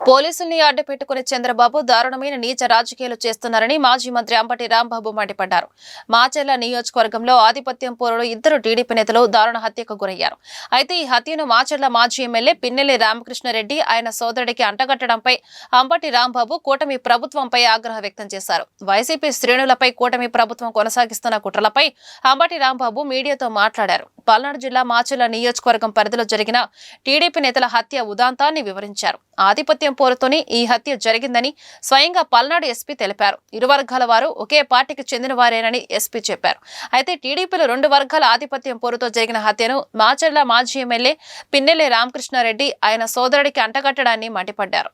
పోలీసుల్ని అడ్డుపెట్టుకుని చంద్రబాబు దారుణమైన నీచ రాజకీయాలు చేస్తున్నారని మాజీ మంత్రి అంబటి రాంబాబు మండిపడ్డారు. మాచర్ల నియోజకవర్గంలో ఆధిపత్యం పోరులో ఇద్దరు టీడీపీ నేతలు దారుణ హత్యకు గురయ్యారు. అయితే ఈ హత్యను మాచర్ల మాజీ ఎమ్మెల్యే పిన్నెల్లి రామకృష్ణారెడ్డి ఆయన సోదరుడికి అంటగట్టడంపై అంబటి రాంబాబు కూటమి ప్రభుత్వంపై ఆగ్రహం వ్యక్తం చేశారు. వైసీపీ శ్రేణులపై కూటమి ప్రభుత్వం కొనసాగిస్తున్న కుట్రలపై అంబటి రాంబాబు మీడియాతో మాట్లాడారు. పల్నాడు జిల్లా మాచర్ల నియోజకవర్గం పరిధిలో జరిగిన టీడీపీ నేతల హత్య ఉదాంతాన్ని వివరించారు. ఆధిపత్యం పోరుతోనే ఈ హత్య జరిగిందని స్వయంగా పల్నాడు ఎస్పీ తెలిపారు. ఇరు వర్గాల వారు ఒకే పార్టీకి చెందిన వారేనని ఎస్పీ చెప్పారు. అయితే టీడీపీలో రెండు వర్గాల ఆధిపత్యం పోరుతో జరిగిన హత్యను మాచర్ల మాజీ ఎమ్మెల్యే పిన్నెల్లి రామకృష్ణారెడ్డి ఆయన సోదరుడికి అంటగట్టడాన్ని మండిపడ్డారు.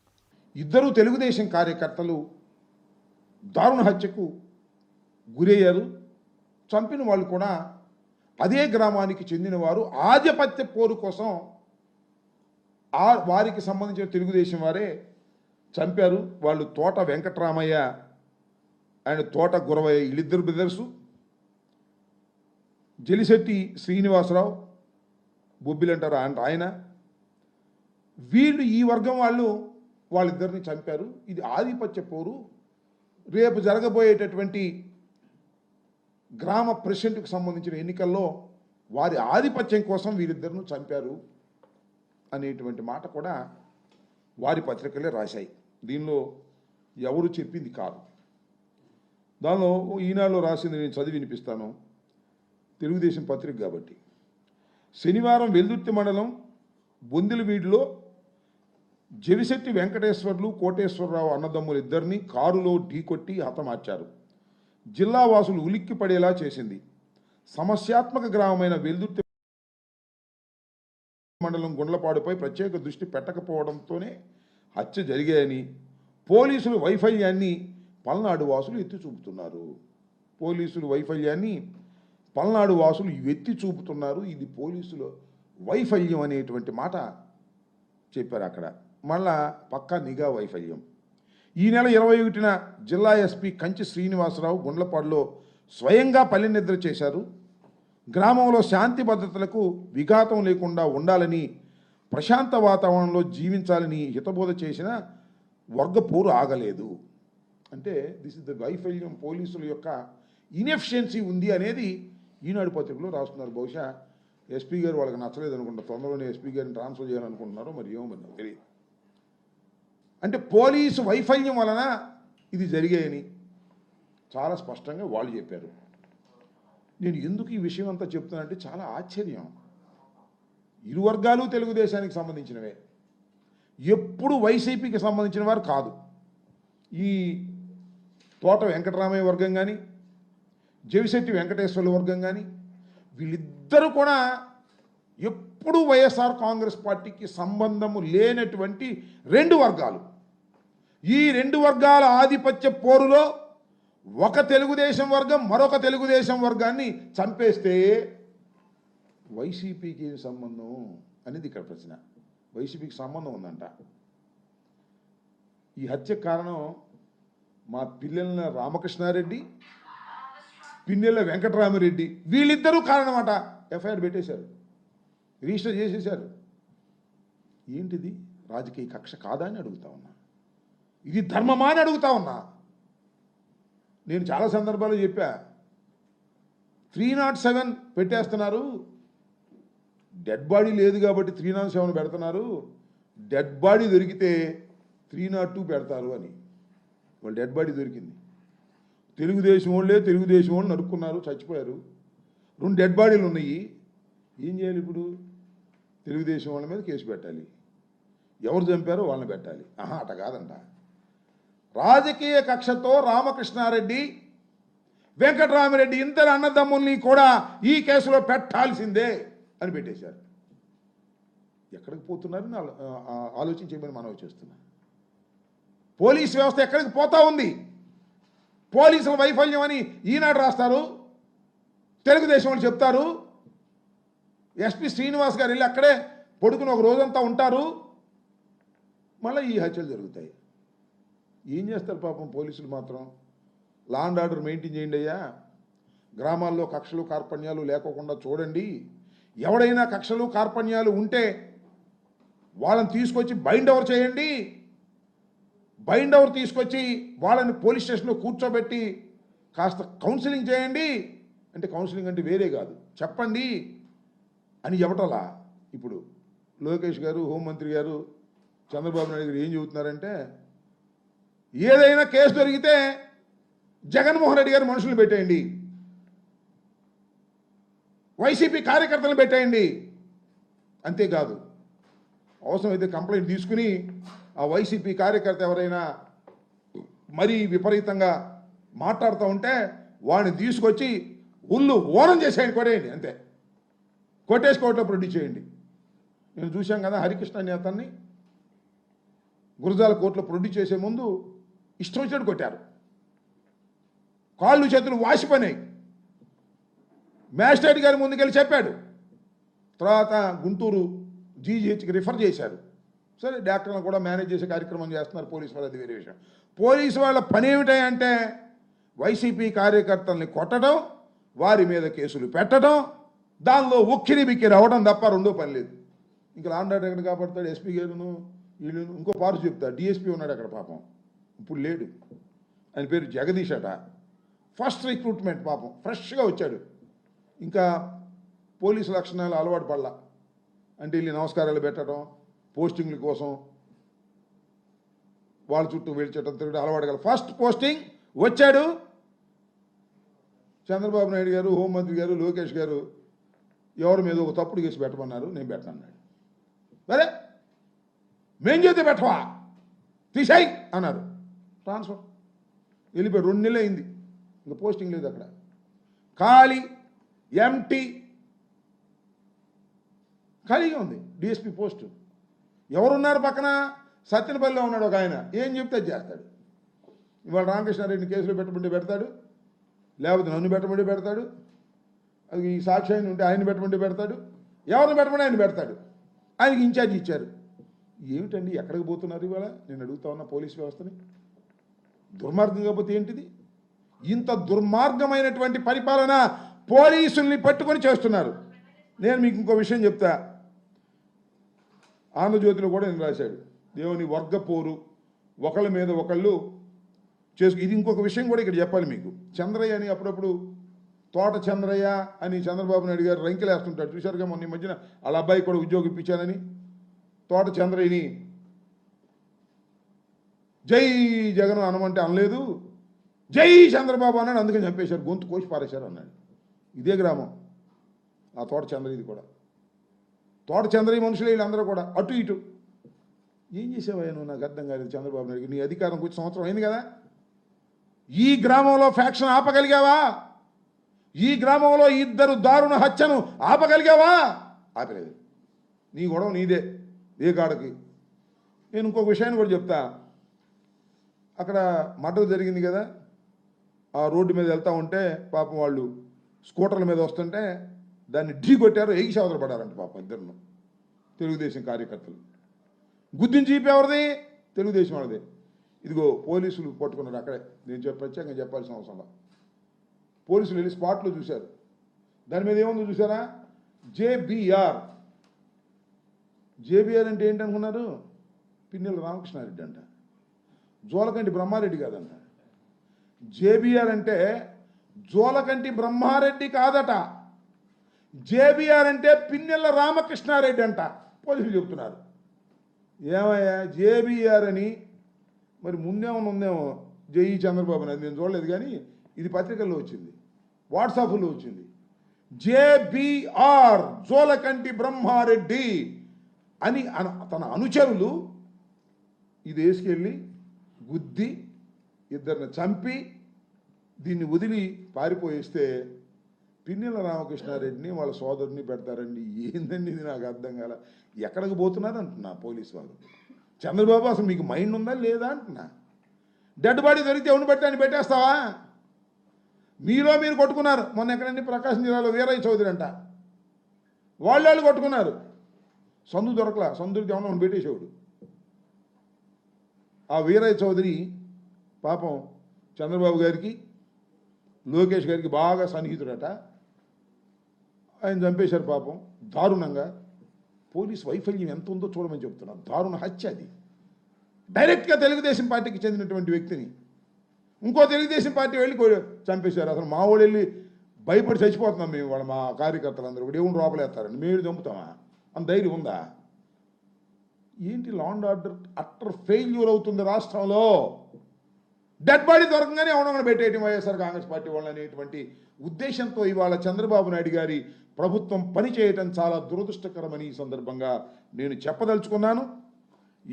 ఇద్దరు తెలుగుదేశం కార్యకర్తలు దారుణ హత్యకు గురయ్యారు. చంపిన వాళ్ళు కూడా అదే గ్రామానికి చెందిన వారు. ఆధిపత్య పోరు కోసం వారికి సంబంధించిన తెలుగుదేశం వారే చంపారు. వాళ్ళు తోట వెంకటరామయ్య ఆయన తోట గురవయ్య వీళ్ళిద్దరు బ్రదర్సు. జలిశెట్టి శ్రీనివాసరావు బొబ్బిలంటారు ఆయన. వీళ్ళు ఈ వర్గం వాళ్ళిద్దరిని చంపారు. ఇది ఆధిపత్య పోరు. రేపు జరగబోయేటటువంటి గ్రామ ప్రెసిడెంట్కి సంబంధించిన ఎన్నికల్లో వారి ఆధిపత్యం కోసం వీరిద్దరిని చంపారు అనేటువంటి మాట కూడా వారి పత్రికలే రాశాయి. దీనిలో ఎవరు చెప్పింది కాదు. దానిలో ఈనాడులో రాసింది నేను చదివి వినిపిస్తాను. తెలుగుదేశం పత్రిక కాబట్టి. శనివారం వెల్దుర్తి మండలం బొందిలవీడిలో జవిశెట్టి వెంకటేశ్వర్లు కోటేశ్వరరావు అన్నదమ్ములు ఇద్దరిని కారులో ఢీకొట్టి హతమార్చారు. జిల్లా వాసులు ఉలిక్కి పడేలా చేసింది. సమస్యాత్మక గ్రామమైన వెల్దుర్తి మండలం గుండ్లపాడుపై ప్రత్యేక దృష్టి పెట్టకపోవడంతోనే హత్య జరిగాయని పోలీసులు వైఫల్యాన్ని పల్నాడు వాసులు ఎత్తి చూపుతున్నారు. పల్నాడు వాసులు ఎత్తి చూపుతున్నారు. ఇది పోలీసుల వైఫల్యం అనేటువంటి మాట చెప్పారు అక్కడ. మళ్ళా పక్కా నిఘా వైఫల్యం. ఈ నెల 21న జిల్లా ఎస్పీ కంచి శ్రీనివాసరావు గుండ్లపాడులో స్వయంగా పల్లె నిద్ర చేశారు. గ్రామంలో శాంతి భద్రతలకు విఘాతం లేకుండా ఉండాలని, ప్రశాంత వాతావరణంలో జీవించాలని హితబోధ చేసిన వర్గ పోరు ఆగలేదు. అంటే దిస్ ఇస్ ద వైఫల్యం, పోలీసుల యొక్క ఇన్ఎఫిషియన్సీ ఉంది అనేది ఈనాడు పత్రికలో రాస్తున్నారు. బహుశా ఎస్పీ గారు వాళ్ళకి నచ్చలేదు అనుకుంటారు. తొందరలోనే ఎస్పీ గారిని ట్రాన్స్ఫర్ చేయాలనుకుంటున్నారో మరి ఏమో నాకు తెలియదు. అంటే పోలీసు వైఫల్యం వలన ఇది జరిగాయని చాలా స్పష్టంగా వాళ్ళు చెప్పారు. నేను ఎందుకు ఈ విషయం అంతా చెప్తున్నానంటే చాలా ఆశ్చర్యం. ఇరు వర్గాలు తెలుగుదేశానికి సంబంధించినవే, ఎప్పుడు వైసీపీకి సంబంధించిన వారు కాదు. ఈ తోట వెంకటరామయ్య వర్గం కానీ జవిశెట్టి వెంకటేశ్వర్ల వర్గం కానీ వీళ్ళిద్దరూ కూడా ఎప్పుడు వైఎస్ఆర్ కాంగ్రెస్ పార్టీకి సంబంధము లేనటువంటి రెండు వర్గాలు. ఈ రెండు వర్గాల ఆధిపత్య పోరులో ఒక తెలుగుదేశం వర్గం మరొక తెలుగుదేశం వర్గాన్ని చంపేస్తే వైసీపీకి సంబంధం అనేది ఇక్కడ ప్రశ్న. వైసీపీకి సంబంధం ఉందంట. ఈ హత్య కారణం మా పిల్లల రామకృష్ణారెడ్డి, పిన్నెల వెంకటరామిరెడ్డి వీళ్ళిద్దరూ కారణమట. ఎఫ్ఐఆర్ పెట్టేశారు, రిజిస్టర్ చేసేశారు. ఏంటిది? రాజకీయ కక్ష కాదా అని అడుగుతా ఉన్నా. ఇది ధర్మమా అని అడుగుతా ఉన్నా. నేను చాలా సందర్భాలు చెప్పా, 307 పెట్టేస్తున్నారు. డెడ్ బాడీ లేదు కాబట్టి 307 పెడుతున్నారు. డెడ్ బాడీ దొరికితే 302 పెడతారు అని. వాళ్ళు డెడ్ బాడీ దొరికింది. తెలుగుదేశం వాళ్ళు నరుక్కున్నారు, చచ్చిపోయారు. 2 డెడ్ బాడీలు ఉన్నాయి. ఏం చేయాలి ఇప్పుడు? తెలుగుదేశం వాళ్ళ మీద కేసు పెట్టాలి. ఎవరు చంపారో వాళ్ళని పెట్టాలి. అట కాదంట. రాజకీయ కక్షతో రామకృష్ణారెడ్డి, వెంకటరామిరెడ్డి ఇద్దరు అన్నదమ్ముల్ని కూడా ఈ కేసులో పెట్టాల్సిందే అని పెట్టేశారు. ఎక్కడికి పోతున్నారని ఆలోచించమని మనం చేస్తున్నాం. పోలీస్ వ్యవస్థ ఎక్కడికి పోతా ఉంది? పోలీసుల వైఫల్యం అని ఈనాడు రాస్తారు, తెలుగుదేశం వాళ్ళు చెప్తారు. ఎస్పీ శ్రీనివాస్ గారు వెళ్ళి అక్కడే పడుకుని ఒక రోజంతా ఉంటారు. మళ్ళీ ఈ హత్యలు జరుగుతాయి. ఏం చేస్తారు పాపం పోలీసులు మాత్రం? లా అండ్ ఆర్డర్ మెయింటైన్ చేయండి అయ్యా. గ్రామాల్లో కక్షలు కార్పణ్యాలు లేకోకుండా చూడండి. ఎవడైనా కక్షలు కార్పణ్యాలు ఉంటే వాళ్ళని తీసుకొచ్చి బైండ్ ఓవర్ చేయండి. బైండ్ ఓవర్ తీసుకొచ్చి వాళ్ళని పోలీస్ స్టేషన్లో కూర్చోబెట్టి కాస్త కౌన్సిలింగ్ చేయండి అంటే, కౌన్సిలింగ్ అంటే వేరే కాదు, చెప్పండి అని చెప్పటలా. ఇప్పుడు లోకేష్ గారు, హోంమంత్రి గారు, చంద్రబాబు నాయుడు గారు ఏం చెబుతున్నారంటే, ఏదైనా కేసు దొరికితే జగన్మోహన్ రెడ్డి గారు మనుషులు పెట్టేయండి, వైసీపీ కార్యకర్తలను పెట్టేయండి. అంతేకాదు, అవసరమైతే కంప్లైంట్ తీసుకుని ఆ వైసీపీ కార్యకర్త ఎవరైనా మరీ విపరీతంగా మాట్లాడుతూ ఉంటే వాడిని తీసుకొచ్చి ఉల్లు ఓనం చేసేయండి, కొట్టేయండి, అంతే. కొట్టేసి కోర్టులో ప్రొడ్యూస్ చేయండి. నేను చూశాం కదా హరికృష్ణ అనే అతన్ని గురజాల కోర్టులో ప్రొడ్యూస్ చేసే ముందు ఇష్టం వచ్చినట్టు కొట్టారు, కాళ్ళు చేతులు వాసిపోయినాయి. మ్యాజిస్ట్రేట్ గారి ముందుకెళ్ళి చెప్పాడు, తర్వాత గుంటూరు జీజీహెచ్కి రిఫర్ చేశారు. సరే, డాక్టర్లను కూడా మేనేజ్ చేసే కార్యక్రమం చేస్తున్నారు పోలీసు వాళ్ళు, అది వేరే విషయం. పోలీసు వాళ్ళ పని ఏమిటంటే వైసీపీ కార్యకర్తల్ని కొట్టడం, వారి మీద కేసులు పెట్టడం, దానిలో ఉక్కిరి బిక్కిరి అవ్వడం తప్ప రెండో పని లేదు. ఇంకా లాండ్ ఎక్కడ కాపాడుతాడు ఎస్పీ గారును వీళ్ళను. ఇంకో పార్సు చెప్తా, డిఎస్పీ ఉన్నాడు అక్కడ పాపం, ఇప్పుడు లేడు, ఆయన పేరు జగదీష్ అట. ఫస్ట్ రిక్రూట్మెంట్ పాపం, ఫ్రెష్గా వచ్చాడు, ఇంకా పోలీసు లక్షణాలు అలవాటు పడలా. అంటే వీళ్ళు నమస్కారాలు పెట్టడం, పోస్టింగ్ల కోసం వాళ్ళ చుట్టూ వేల్చడం తిరగడం అలవాటు కదా. ఫస్ట్ పోస్టింగ్ వచ్చాడు, చంద్రబాబు నాయుడు గారు, హోంమంత్రి గారు, లోకేష్ గారు ఎవరి మీద ఒక తప్పుడు కేసు పెట్టమన్నారు, నేను పెట్టనన్నాడు. సరే, మేం చేస్తే పెట్టవా, తీసాయి అన్నారు, ట్రాన్స్ఫర్, వెళ్ళిపోయి 2 నెలలు అయింది, ఇంకా పోస్టింగ్ లేదు అక్కడ, ఖాళీ ఎంటీ ఖాళీగా ఉంది డిఎస్పీ పోస్టు. ఎవరున్నారు పక్కన? సత్యనపల్లిలో ఉన్నాడు ఒక ఆయన, ఏం చెప్తే అది చేస్తాడు. ఇవాళ రామకృష్ణారెడ్డిని కేసులో పెట్టమంటే పెడతాడు, లేకపోతే నన్ను పెట్టమంటే పెడతాడు, అది ఈ సాక్షి ఆయన ఉంటే ఆయన పెట్టమంటే పెడతాడు, ఎవరిని పెట్టమంటే ఆయన పెడతాడు. ఆయనకి ఇన్ఛార్జ్ ఇచ్చారు. ఏమిటండి, ఎక్కడికి పోతున్నారు ఇవాళ? నేను అడుగుతా ఉన్నా పోలీస్ వ్యవస్థని. దుర్మార్గం కాకపోతే ఏంటిది? ఇంత దుర్మార్గమైనటువంటి పరిపాలన పోలీసుల్ని పట్టుకొని చేస్తున్నారు. నేను మీకు ఇంకో విషయం చెప్తా, ఆంధ్రజ్యోతిలో కూడా నేను రాశాడు, దేవుని వర్గపోరు, ఒకళ్ళ మీద ఒకళ్ళు ఇది ఇంకొక విషయం కూడా ఇక్కడ చెప్పాలి మీకు. చంద్రయ్య అని అప్పుడప్పుడు తోట చంద్రయ్య అని చంద్రబాబు నాయుడు గారు రంకెలు వేస్తుంటాడు, చూశారుగా మొన్న ఈ మధ్యన వాళ్ళ అబ్బాయి కూడా ఉద్యోగం ఇప్పించానని. తోట చంద్రయ్యని జై జగన్ అనమంటే అనలేదు, జై చంద్రబాబు అన్నాడు, అందుకని చంపేశారు, గొంతు కోసి పారేశారు అన్నాడు. ఇదే గ్రామం ఆ తోట చంద్రయ్యది కూడా. తోట చంద్రయ్య మనుషులే వీళ్ళందరూ కూడా, అటు ఇటు. ఏం చేసావయ్యా నువ్వు? నాకు అర్థం కాలేదు. చంద్రబాబు నాయుడు నీ అధికారం కొంచెం సంవత్సరం అయింది కదా, ఈ గ్రామంలో ఫ్యాక్షన్ ఆపగలిగావా? ఈ గ్రామంలో 2 దారుణ హత్యను ఆపగలిగావా? ఆపలేదు. నీ గొడవ నీదే, ఏ కాడకి. నేను ఇంకొక విషయాన్ని కూడా చెప్తా, అక్కడ మర్డర్ జరిగింది కదా, ఆ రోడ్డు మీద వెళ్తూ ఉంటే పాపం వాళ్ళు స్కూటర్ల మీద వస్తుంటే దాన్ని ఢీ కొట్టారు, ఎగిసి అవతల పడారంట పాపం ఇద్దరును, తెలుగుదేశం కార్యకర్తలు. గుద్దించి ఎవరిది? తెలుగుదేశం వాళ్ళది. ఇదిగో పోలీసులు పట్టుకున్నారు అక్కడే, నేను ప్రత్యేకంగా చెప్పాల్సిన అవసరం. పోలీసులు వెళ్ళి స్పాట్లో చూశారు, దాని మీద ఏముందో చూసారా? జేబీఆర్. జేబీఆర్ అంటే ఏంటనుకున్నారు? పిన్నెల రామకృష్ణారెడ్డి అంట, జోలకంటి బ్రహ్మారెడ్డి కాదంట. జేబీఆర్ అంటే జోలకంటి బ్రహ్మారెడ్డి కాదట, జేబీఆర్ అంటే పిన్నెల రామకృష్ణారెడ్డి అంట. పోలీసులు చెప్తున్నారు. ఏమయ్యా జేబీఆర్ అని? మరి ముందేమో ఉందేమో జై చంద్రబాబు నాయుడు, నేను చూడలేదు కానీ ఇది పత్రికల్లో వచ్చింది, వాట్సాప్లో వచ్చింది. జేబీఆర్ జోలకంటి బ్రహ్మారెడ్డి అని తన అనుచరులు ఇది వేసుకెళ్ళి గుద్ది 2 చంపి దీన్ని వదిలి పారిపోయిస్తే పిన్నెల రామకృష్ణారెడ్డిని వాళ్ళ సోదరుని పెడతారండి. ఏందండి ఇది? నాకు అర్థం కాల. ఎక్కడికి పోతున్నారు అంటున్నా పోలీసు వాళ్ళు. చంద్రబాబు అసలు మీకు మైండ్ ఉందా లేదా అంటున్నా. డెడ్ బాడీ దొరికితే ఎవరిని పెట్టి అని పెట్టేస్తావా? మీలో మీరు కొట్టుకున్నారు. మొన్న ఎక్కడండి ప్రకాశం జిల్లాలో వీరయ్య చౌదరి అంట, వాళ్ళు కొట్టుకున్నారు. సందు దొరకలా, సందుకి ఏమన్నా పెట్టేసేవాడు. ఆ వీరయ్య చౌదరి పాపం చంద్రబాబు గారికి, లోకేష్ గారికి బాగా సన్నిహితుడట. ఆయన చంపేశారు పాపం దారుణంగా. పోలీస్ వైఫల్యం ఎంత ఉందో చూడమని చెప్తున్నారు. దారుణ హత్య అది. డైరెక్ట్గా తెలుగుదేశం పార్టీకి చెందినటువంటి వ్యక్తిని ఇంకో తెలుగుదేశం పార్టీ వెళ్ళి చంపేశారు. అసలు మా వాళ్ళు వెళ్ళి భయపడి చచ్చిపోతున్నాం మేము, వాళ్ళ మా కార్యకర్తలందరూ కూడా ఏమి లోపలేస్తారండి, మేము చంపుతామా అంత ధైర్యం ఉందా? ఏంటి law and order utter failure అవుతుంది రాష్ట్రంలో. డెడ్ బాడీ దొరకంగానే అవునమని పెట్టేయటం వైఎస్ఆర్ కాంగ్రెస్ పార్టీ వాళ్ళు అనేటువంటి ఉద్దేశంతో ఇవాళ చంద్రబాబు నాయుడు గారి ప్రభుత్వం పనిచేయటం చాలా దురదృష్టకరమని ఈ సందర్భంగా నేను చెప్పదలుచుకున్నాను.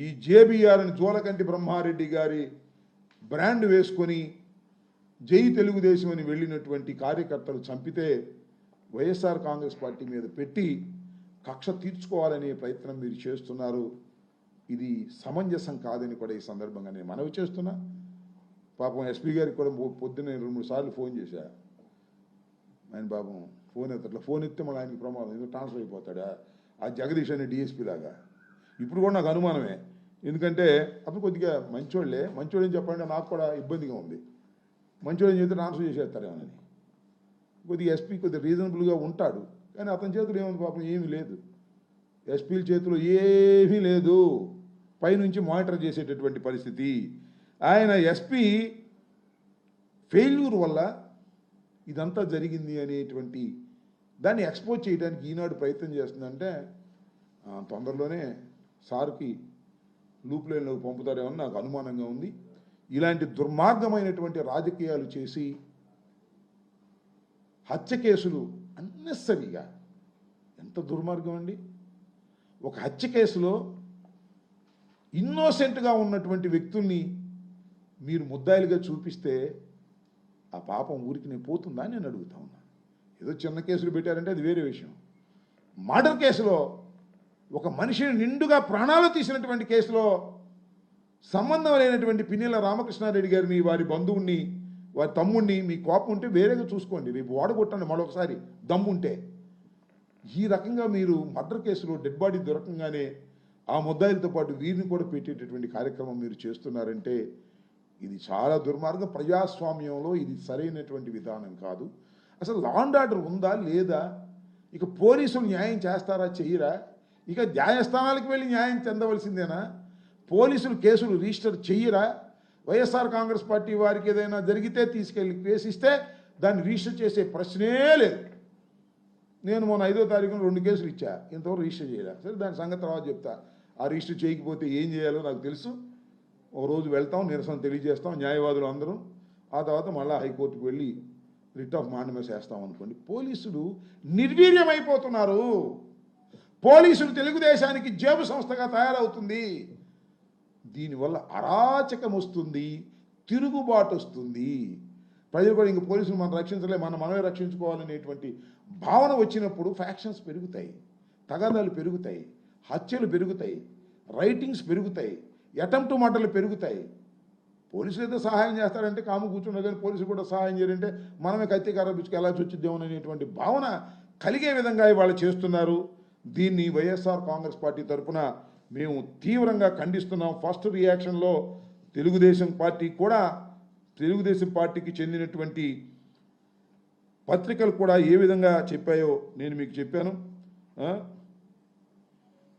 ఈ జేబీఆర్ని జోలకంటి బ్రహ్మారెడ్డి గారి బ్రాండ్ వేసుకొని జై తెలుగుదేశం అని వెళ్ళినటువంటి కార్యకర్తలు చంపితే వైఎస్ఆర్ కాంగ్రెస్ పార్టీ మీద పెట్టి కక్ష తీర్చుకోవాలనే ప్రయత్నం మీరు చేస్తున్నారు. ఇది సమంజసం కాదని కూడా ఈ సందర్భంగా నేను మనవి చేస్తున్నా. పాపం ఎస్పీ గారికి కూడా పొద్దున్నే 2-3 సార్లు ఫోన్ చేశా. ఆయన పాపం ఫోన్ ఎత్తట్లా. ఫోన్ ఎత్తే మళ్ళీ ఆయనకి ప్రమాదం, ఎందుకు ట్రాన్స్ఫర్ అయిపోతాడా ఆ జగదీష్ అనే డిఎస్పీ లాగా. ఇప్పుడు కూడా నాకు అనుమానమే, ఎందుకంటే అతను కొద్దిగా మంచోళ్ళని చెప్పండి, నాకు కూడా ఇబ్బందిగా ఉంది. మంచోళ్ళని చెప్తే ట్రాన్స్ఫర్ చేసేస్తారేమోనని. కొద్దిగా ఎస్పీ కొద్దిగా రీజనబుల్గా ఉంటాడు, కానీ అతని చేతిలో ఏముంది పాపం, ఏమీ లేదు. ఎస్పీల చేతిలో ఏమీ లేదు, పైనుంచి మానిటర్ చేసేటటువంటి పరిస్థితి. ఆయన ఎస్పీ ఫెయిల్యూర్ వల్ల ఇదంతా జరిగింది అనేటువంటి దాన్ని ఎక్స్పోజ్ చేయడానికి ఈనాడు ప్రయత్నం చేస్తుందంటే తొందరలోనే సార్కి లూప్ లైన్లోకి పంపుతారేమో నాకు అనుమానంగా ఉంది. ఇలాంటి దుర్మార్గమైనటువంటి రాజకీయాలు చేసి హత్య కేసులు అన్నెసరిగా, ఎంత దుర్మార్గం అండి. ఒక హత్య కేసులో ఇన్నోసెంట్గా ఉన్నటువంటి వ్యక్తుల్ని మీరు ముద్దాయిలుగా చూపిస్తే ఆ పాపం ఊరికి నేను పోతుందా నేను అడుగుతా ఉన్నా. ఏదో చిన్న కేసులు పెట్టారంటే అది వేరే విషయం. మర్డర్ కేసులో ఒక మనిషిని నిండుగా ప్రాణాలు తీసినటువంటి కేసులో సంబంధం లేనటువంటి పిన్నెల రామకృష్ణారెడ్డి గారిని, వారి బంధువుని, వారి తమ్ముడిని, మీ కోపం ఉంటే వేరేగా చూసుకోండి, రేపు వాడగొట్టండి మరొకసారి దమ్ముంటే. ఈ రకంగా మీరు మర్డర్ కేసులో డెడ్ బాడీ దొరకంగానే ఆ ముద్దాయిలతో పాటు వీరిని కూడా పెట్టేటటువంటి కార్యక్రమం మీరు చేస్తున్నారంటే ఇది చాలా దుర్మార్గం. ప్రజాస్వామ్యంలో ఇది సరైనటువంటి విధానం కాదు. అసలు లా అండ్ ఆర్డర్ ఉందా లేదా? ఇక పోలీసులు న్యాయం చేస్తారా చెయ్యరా? ఇక న్యాయస్థానాలకు వెళ్ళి న్యాయం చెందవలసిందేనా? పోలీసులు కేసులు రిజిస్టర్ చెయ్యరా? వైఎస్ఆర్ కాంగ్రెస్ పార్టీ వారికి ఏదైనా జరిగితే తీసుకెళ్ళి కేసు ఇస్తే దాన్ని రిజిస్టర్ చేసే ప్రశ్నే లేదు. నేను మొన్న 5వ తారీఖున 2 కేసులు ఇచ్చా, ఇంతవరకు రిజిస్టర్ చేయలే. సరే దాని సంగతి తర్వాత చెప్తా. ఆ రిజిస్టర్ చేయకపోతే ఏం చేయాలో నాకు తెలుసు. ఒక రోజు వెళ్తాం, నిరసన తెలియజేస్తాం న్యాయవాదులు అందరం. ఆ తర్వాత మళ్ళీ హైకోర్టుకు వెళ్ళి రిట్ ఆఫ్ మాండమస్ వేస్తాం అనుకోండి. పోలీసులు నిర్వీర్యమైపోతున్నారు. పోలీసులు తెలుగుదేశానికి జేబు సంస్థగా తయారవుతుంది. దీనివల్ల అరాచకం వస్తుంది, తిరుగుబాటు వస్తుంది. ప్రజలు కూడా ఇంక పోలీసులు మనం రక్షించలే, మనమే రక్షించుకోవాలనేటువంటి భావన వచ్చినప్పుడు ఫ్యాక్షన్స్ పెరుగుతాయి, తగాదాలు పెరుగుతాయి, హత్యలు పెరుగుతాయి, రైటింగ్స్ పెరుగుతాయి, అటెంప్ట్ మర్డర్లు పెరుగుతాయి. పోలీసులు ఏదో సహాయం చేస్తారంటే కాము కూర్చున్నారు, కానీ పోలీసులు కూడా సహాయం చేయాలంటే మనమే కత్తికార పిచ్చుకు వెళ్ళాల్సి వచ్చిద్దాం అనేటువంటి భావన కలిగే విధంగా వాళ్ళు చేస్తున్నారు. దీన్ని వైఎస్ఆర్ కాంగ్రెస్ పార్టీ తరఫున మేము తీవ్రంగా ఖండిస్తున్నాం. ఫస్ట్ రియాక్షన్లో తెలుగుదేశం పార్టీకి చెందినటువంటి పత్రికలు కూడా ఏ విధంగా చెప్పాయో నేను మీకు చెప్పాను.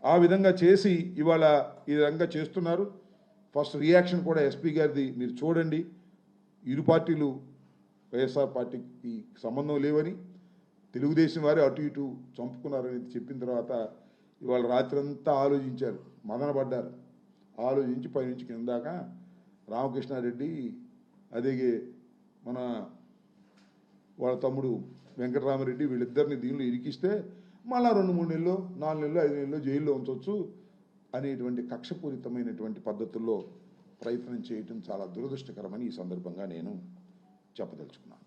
ఆ విధంగా చేసి ఇవాళ ఈ విధంగా చేస్తున్నారు. ఫస్ట్ రియాక్షన్ కూడా ఎస్పీ గారిది మీరు చూడండి. ఇరు పార్టీలు వైఎస్ఆర్ పార్టీకి సంబంధం లేవని, తెలుగుదేశం వారే అటు ఇటు చంపుకున్నారని చెప్పిన తర్వాత ఇవాళ రాత్రంతా ఆలోచించారు, మదనపడ్డారు. ఆలోచించి పైనుంచి కిందాక రామకృష్ణారెడ్డి, అదేగే వాళ్ళ తమ్ముడు వెంకటరామరెడ్డి వీళ్ళిద్దరిని దీనిలో ఇరికిస్తే మళ్ళా 2-3 నెలలు, 4 నెలలు, 5 నెలలు జైల్లో ఉంచవచ్చు అనేటువంటి కక్షపూరితమైనటువంటి పద్ధతుల్లో ప్రయత్నం చేయటం చాలా దురదృష్టకరమని ఈ సందర్భంగా నేను చెప్పదలుచుకున్నాను.